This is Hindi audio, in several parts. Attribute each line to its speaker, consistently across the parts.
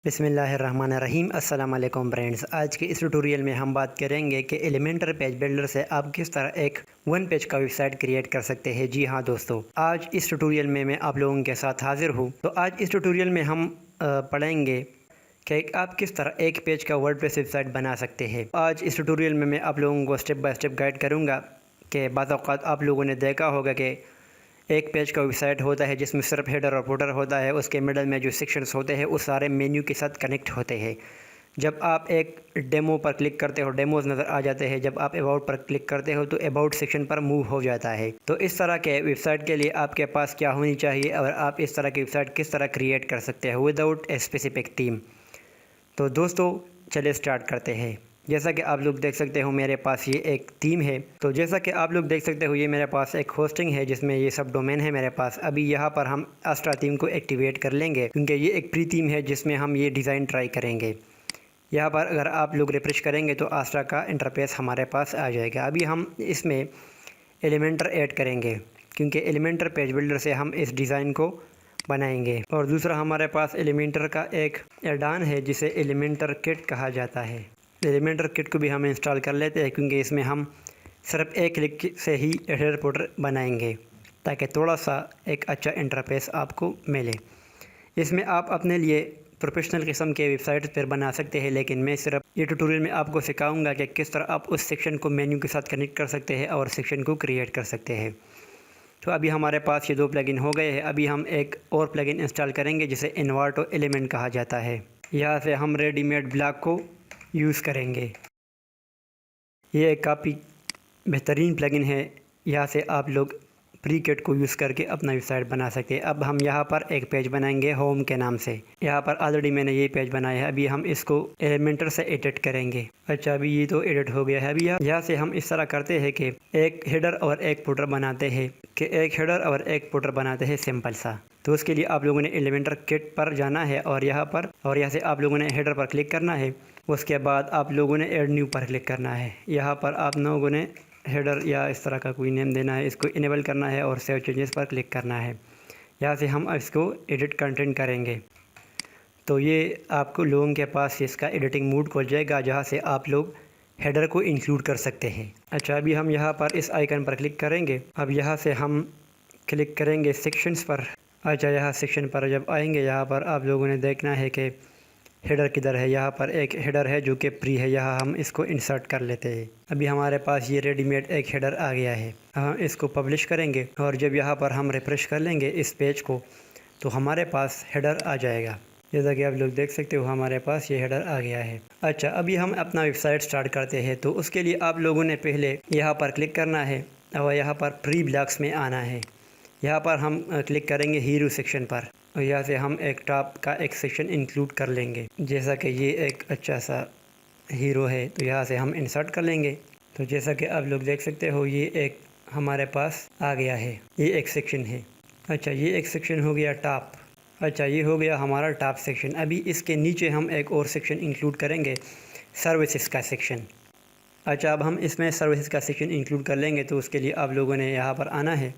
Speaker 1: बिस्मिल्लाहिर्रहमानिर्रहीम। अस्सलाम वालेकुम फ्रेंड्स। आज के इस ट्यूटोरियल में हम बात करेंगे कि एलिमेंटर पेज बिल्डर से आप किस तरह एक वन पेज का वेबसाइट क्रिएट कर सकते हैं। जी हाँ दोस्तों, आज इस ट्यूटोरियल में मैं आप लोगों के साथ हाजिर हूँ। तो आज इस ट्यूटोरियल में हम पढ़ेंगे कि आप किस तरह एक पेज का वर्डप्रेस वेबसाइट बना सकते हैं। आज इस ट्यूटोरियल में मैं आप लोगों को स्टेप बाय स्टेप गाइड करूँगा कि बाज़ औक़ात आप लोगों ने देखा होगा कि एक पेज का वेबसाइट होता है जिसमें सिर्फ हेडर और फुटर होता है, उसके मिडल में जो सेक्शंस होते हैं वो सारे मेन्यू के साथ कनेक्ट होते हैं। जब आप एक डेमो पर क्लिक करते हो, डेमोज़ नज़र आ जाते हैं। जब आप अबाउट पर क्लिक करते हो तो अबाउट सेक्शन पर मूव हो जाता है। तो इस तरह के वेबसाइट के लिए आपके पास क्या होनी चाहिए और आप इस तरह की वेबसाइट किस तरह क्रिएट कर सकते हो विदाउट ए स्पेसिफिक थीम। तो दोस्तों चलिए स्टार्ट करते हैं। जैसा कि आप लोग देख सकते हो मेरे पास ये एक थीम है। तो जैसा कि आप लोग देख सकते हो ये मेरे पास एक होस्टिंग है जिसमें ये सब डोमेन है मेरे पास। अभी यहाँ पर हम आस्ट्रा थीम को एक्टिवेट कर लेंगे क्योंकि ये एक प्री थीम है जिसमें हम ये डिज़ाइन ट्राई करेंगे। यहाँ पर अगर आप लोग रिफ्रेश करेंगे तो आस्ट्रा का इंटरफेस हमारे पास आ जाएगा। अभी हम इसमें एलिमेंटर ऐड करेंगे क्योंकि एलिमेंटर पेज बिल्डर से हम इस डिज़ाइन को बनाएंगे। और दूसरा हमारे पास एलिमेंटर का एक ऐड ऑन है जिसे एलिमेंटर किट कहा जाता है। एलिमेंटर किट को भी हम इंस्टॉल कर लेते हैं क्योंकि इसमें हम सिर्फ एक क्लिक से ही हेडर फुटर बनाएंगे ताकि थोड़ा सा एक अच्छा इंटरफेस आपको मिले। इसमें आप अपने लिए प्रोफेशनल किस्म के वेबसाइट पर बना सकते हैं, लेकिन मैं सिर्फ ये ट्यूटोरियल में आपको सिखाऊंगा कि किस तरह आप उस सेक्शन को मेन्यू के साथ कनेक्ट कर सकते हैं और सेक्शन को क्रिएट कर सकते हैं। तो अभी हमारे पास ये दो प्लगइन हो गए हैं। अभी हम एक और प्लगइन इंस्टॉल करेंगे जिसे इन्वर्टो एलिमेंट कहा जाता है। यहाँ से हम रेडीमेड ब्लॉक को यूज़ करेंगे। ये एक काफ़ी बेहतरीन प्लगइन है। यहाँ से आप लोग प्री किट को यूज़ करके अपना वेबसाइट बना सकते हैं। अब हम यहाँ पर एक पेज बनाएंगे होम के नाम से। यहाँ पर ऑलरेडी मैंने ये पेज बनाया है। अभी हम इसको एलिमेंटर से एडिट करेंगे। अच्छा, अभी ये तो एडिट हो गया है। अभी यहाँ से हम इस तरह करते हैं कि एक हेडर और एक फुटर बनाते हैं सिंपल सा। तो उसके लिए आप लोगों ने एलिमेंटर किट पर जाना है और यहाँ से आप लोगों ने हेडर पर क्लिक करना है। उसके बाद आप लोगों ने ऐड न्यू पर क्लिक करना है। यहाँ पर आप लोगों ने हेडर या इस तरह का कोई नेम देना है, इसको इनेबल करना है और सेव चेंजेस पर क्लिक करना है। यहाँ से हम इसको एडिट कंटेंट करेंगे तो ये आपको लोगों के पास इसका एडिटिंग मोड खुल जाएगा जहाँ से आप लोग हेडर को इंक्लूड कर सकते हैं। अच्छा, अभी हम यहाँ पर इस आइकन पर क्लिक करेंगे। अब यहाँ से हम क्लिक करेंगे सेक्शंस पर। अच्छा, यहाँ सेक्शन पर जब आएंगे यहाँ पर आप लोगों ने देखना है कि हेडर किधर है। यहाँ पर एक हेडर है जो कि प्री है, यहाँ हम इसको इंसर्ट कर लेते हैं। अभी हमारे पास ये रेडीमेड एक हेडर आ गया है। हम इसको पब्लिश करेंगे और जब यहाँ पर हम रिफ्रेश कर लेंगे इस पेज को तो हमारे पास हेडर आ जाएगा। जैसा कि आप लोग देख सकते हो हमारे पास ये हेडर आ गया है। अच्छा, अभी हम अपना वेबसाइट स्टार्ट करते हैं। तो उसके लिए आप लोगों ने पहले यहाँ पर क्लिक करना है और यहाँ पर प्री ब्लॉक्स में आना है। यहाँ पर हम क्लिक करेंगे हीरो सेक्शन पर और यहाँ से हम एक टॉप का एक सेक्शन इंक्लूड कर लेंगे। जैसा कि ये एक अच्छा सा हीरो है तो यहाँ से हम इंसर्ट कर लेंगे। तो जैसा कि आप लोग देख सकते हो ये एक हमारे पास आ गया है, ये एक सेक्शन है। अच्छा, ये एक सेक्शन हो गया टॉप। अच्छा, ये हो गया हमारा टॉप सेक्शन। अभी इसके नीचे हम एक और सेक्शन इंक्लूड करेंगे, सर्विसेज का सेक्शन। अच्छा, अब हम इसमें सर्विसेज का सेक्शन इंक्लूड कर लेंगे तो उसके लिए आप लोगों ने यहाँ पर आना है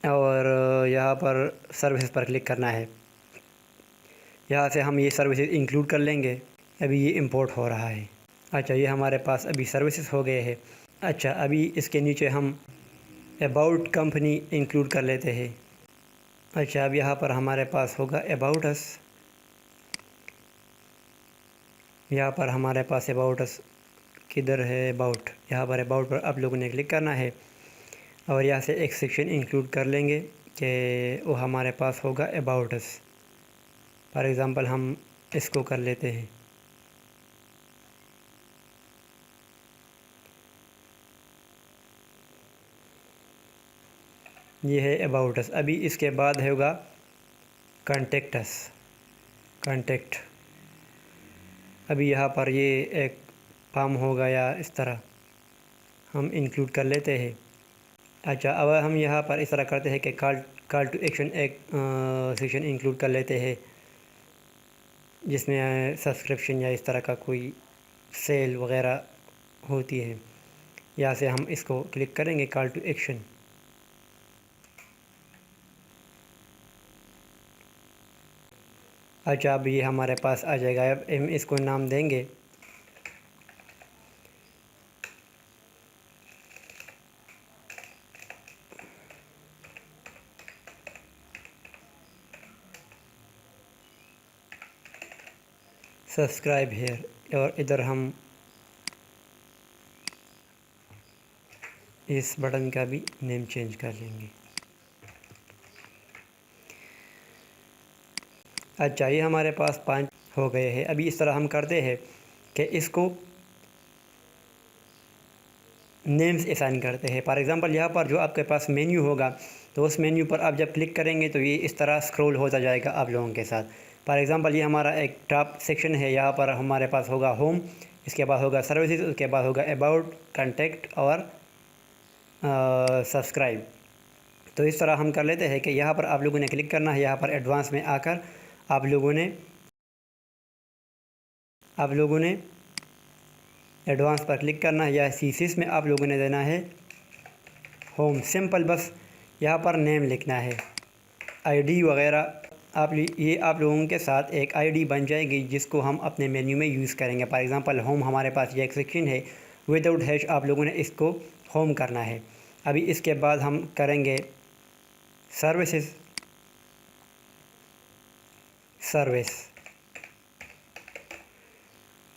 Speaker 1: और यहाँ पर सर्विसेज पर क्लिक करना है। यहाँ से हम ये सर्विसेज इंक्लूड कर लेंगे। अभी ये इंपोर्ट हो रहा है। अच्छा, ये हमारे पास अभी सर्विसेज हो गए हैं। अच्छा, अभी इसके नीचे हम अबाउट कंपनी इंक्लूड कर लेते हैं। अच्छा, अब यहाँ पर हमारे पास होगा अबाउट अस। यहाँ पर हमारे पास अबाउट अस किधर है, अबाउट। यहाँ पर अबाउट पर आप लोगों ने क्लिक करना है और यहाँ से एक सेक्शन इंक्लूड कर लेंगे कि वो हमारे पास होगा अबाउट अस। फॉर एग्ज़ाम्पल हम इसको कर लेते हैं। ये है अबाउट अस। अभी इसके बाद होगा कॉन्टेक्ट अस, कॉन्टेक्ट। अभी यहाँ पर ये एक फॉर्म होगा या इस तरह हम इंक्लूड कर लेते हैं। अच्छा, अब हम यहाँ पर इस तरह करते हैं कि कॉल टू एक्शन एक सेक्शन इंक्लूड कर लेते हैं जिसमें सब्सक्रिप्शन या इस तरह का कोई सेल वगैरह होती है। यहाँ से हम इसको क्लिक करेंगे कॉल टू एक्शन। अच्छा, अब ये हमारे पास आ जाएगा। अब हम इसको नाम देंगे सब्सक्राइब हेयर, और इधर हम इस बटन का भी नेम चेंज कर लेंगे। अच्छा, ये हमारे पास 5 हो गए हैं। अभी इस तरह हम करते हैं कि इसको नेम्स असाइन करते हैं। फॉर एग्ज़ाम्पल यहाँ पर जो आपके पास मेन्यू होगा, तो उस मेन्यू पर आप जब क्लिक करेंगे तो ये इस तरह स्क्रॉल होता जाएगा आप लोगों के साथ। फॉर एग्ज़ाम्पल ये हमारा एक टॉप सेक्शन है, यहाँ पर हमारे पास होगा होम, इसके बाद होगा सर्विसेज, उसके बाद होगा अबाउट, कॉन्टैक्ट और सब्सक्राइब। तो इस तरह हम कर लेते हैं कि यहाँ पर आप लोगों ने क्लिक करना है। यहाँ पर एडवांस में आकर आप लोगों ने एडवांस पर क्लिक करना है, या सीसीस में आप लोगों ने देना है होम। सिंपल बस यहाँ पर नेम लिखना है, आईडी वगैरह। ये आप लोगों के साथ एक आईडी बन जाएगी जिसको हम अपने मेन्यू में यूज़ करेंगे। फॉर एग्ज़ाम्पल होम हमारे पास ये एक सेक्शन है, विदाउट हैश आप लोगों ने इसको होम करना है। अभी इसके बाद हम करेंगे सर्विसेज, सर्विस।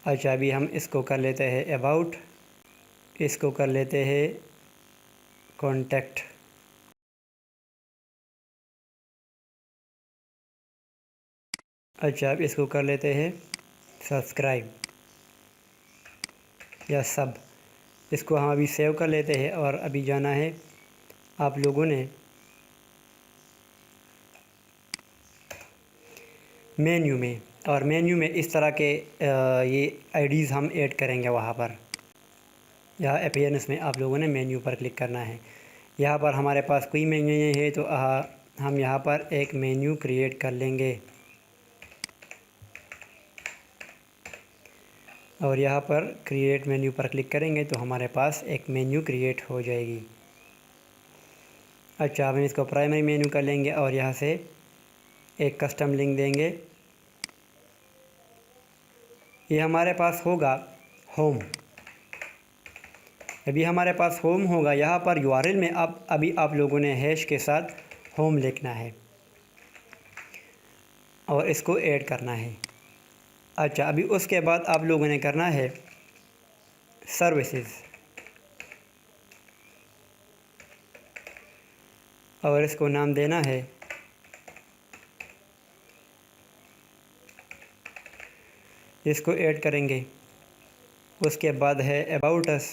Speaker 1: अच्छा, अभी हम इसको कर लेते हैं अबाउट, इसको कर लेते हैं कॉन्टैक्ट। अच्छा, अब इसको कर लेते हैं सब्सक्राइब या सब। इसको हम अभी सेव कर लेते हैं और अभी जाना है आप लोगों ने मेन्यू में, और मेन्यू में इस तरह के ये आईडीज़ हम ऐड करेंगे वहाँ पर। या अपीयरेंस में आप लोगों ने मेन्यू पर क्लिक करना है। यहाँ पर हमारे पास कोई मेन्यू नहीं है, तो हम यहाँ पर एक मेन्यू क्रिएट कर लेंगे और यहाँ पर क्रिएट मेन्यू पर क्लिक करेंगे तो हमारे पास एक मेन्यू क्रिएट हो जाएगी। अच्छा, हम इसको प्राइमरी मेन्यू कर लेंगे और यहाँ से एक कस्टम लिंक देंगे। ये हमारे पास होगा होम। अभी हमारे पास होम होगा, यहाँ पर यूआरएल में अभी आप लोगों ने हैश के साथ होम लिखना है और इसको ऐड करना है। अच्छा, अभी उसके बाद आप लोगों ने करना है सर्विसेज, और इसको नाम देना है इसको ऐड करेंगे। उसके बाद है अबाउट अस,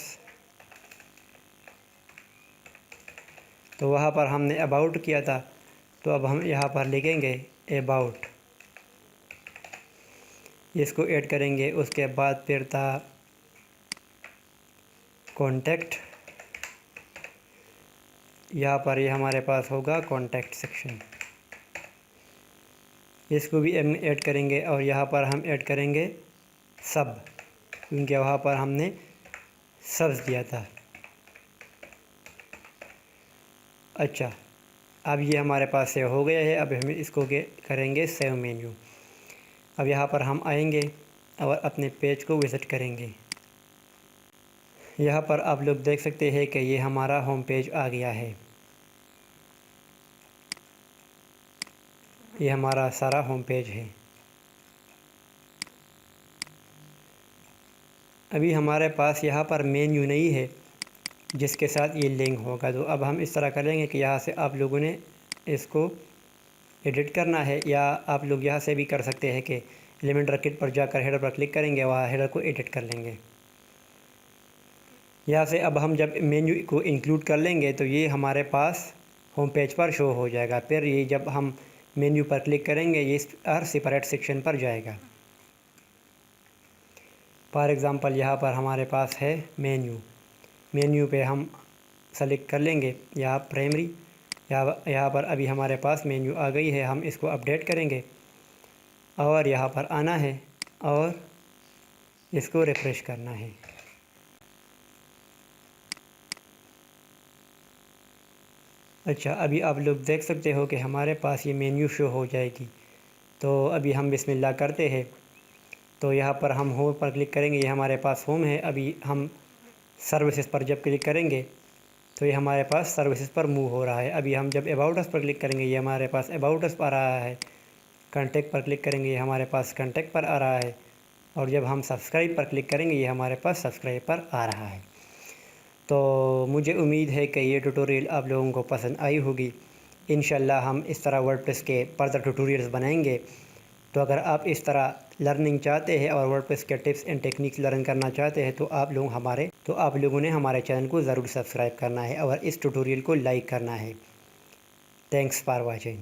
Speaker 1: तो वहाँ पर हमने अबाउट किया था, तो अब हम यहाँ पर लिखेंगे अबाउट, इसको ऐड करेंगे। उसके बाद फिर था कॉन्टैक्ट, यहाँ पर ये हमारे पास होगा कॉन्टैक्ट सेक्शन, इसको भी हम ऐड करेंगे। और यहाँ पर हम ऐड करेंगे सब, क्योंकि वहाँ पर हमने सब्स दिया था। अच्छा, अब ये हमारे पास सेव हो गया है। अब हम इसको करेंगे सेव मेन्यू। अब यहाँ पर हम आएंगे और अपने पेज को विज़िट करेंगे। यहाँ पर आप लोग देख सकते हैं कि ये हमारा होम पेज आ गया है। ये हमारा सारा होम पेज है। अभी हमारे पास यहाँ पर मेन्यू नहीं है जिसके साथ ये लिंक होगा, तो अब हम इस तरह करेंगे कि यहाँ से आप लोगों ने इसको एडिट करना है, या आप लोग यहाँ से भी कर सकते हैं कि एलिमेंटर किट पर जाकर हेडर पर क्लिक करेंगे, वहाँ हेडर को एडिट कर लेंगे। यहाँ से अब हम जब मेन्यू को इंक्लूड कर लेंगे तो ये हमारे पास होम पेज पर शो हो जाएगा। फिर ये जब हम मेन्यू पर क्लिक करेंगे ये हर सेपरेट सेक्शन पर जाएगा। फॉर एग्ज़ाम्पल यहाँ पर हमारे पास है मेन्यू पे हम सेलेक्ट कर लेंगे यहाँ प्राइमरी। यहाँ पर अभी हमारे पास मेन्यू आ गई है, हम इसको अपडेट करेंगे और यहाँ पर आना है और इसको रिफ़्रेश करना है। अच्छा, अभी आप लोग देख सकते हो कि हमारे पास ये मेन्यू शो हो जाएगी। तो अभी हम बिस्मिल्लाह करते हैं। तो यहाँ पर हम होम पर क्लिक करेंगे, ये हमारे पास होम है। अभी हम सर्विसेज पर जब क्लिक करेंगे तो ये हमारे पास सर्विसेज पर मूव हो रहा है। अभी हम जब अबाउट अस पर क्लिक करेंगे, ये हमारे पास अबाउट अस पर आ रहा है। कॉन्टैक्ट पर क्लिक करेंगे, ये हमारे पास कॉन्टैक्ट पर आ रहा है। और जब हम सब्सक्राइब पर क्लिक करेंगे, ये हमारे पास सब्सक्राइब पर आ रहा है। तो मुझे उम्मीद है कि ये ट्यूटोरियल आप लोगों को पसंद आई होगी। इंशाल्लाह हम इस तरह वर्डप्रेस के फर्दर ट्यूटोरियल्स बनाएंगे। तो अगर आप इस तरह लर्निंग चाहते हैं और वर्डप्रेस के टिप्स एंड टेक्निक्स लर्न करना चाहते हैं तो आप लोगों ने हमारे चैनल को ज़रूर सब्सक्राइब करना है और इस ट्यूटोरियल को लाइक करना है। Thanks for watching.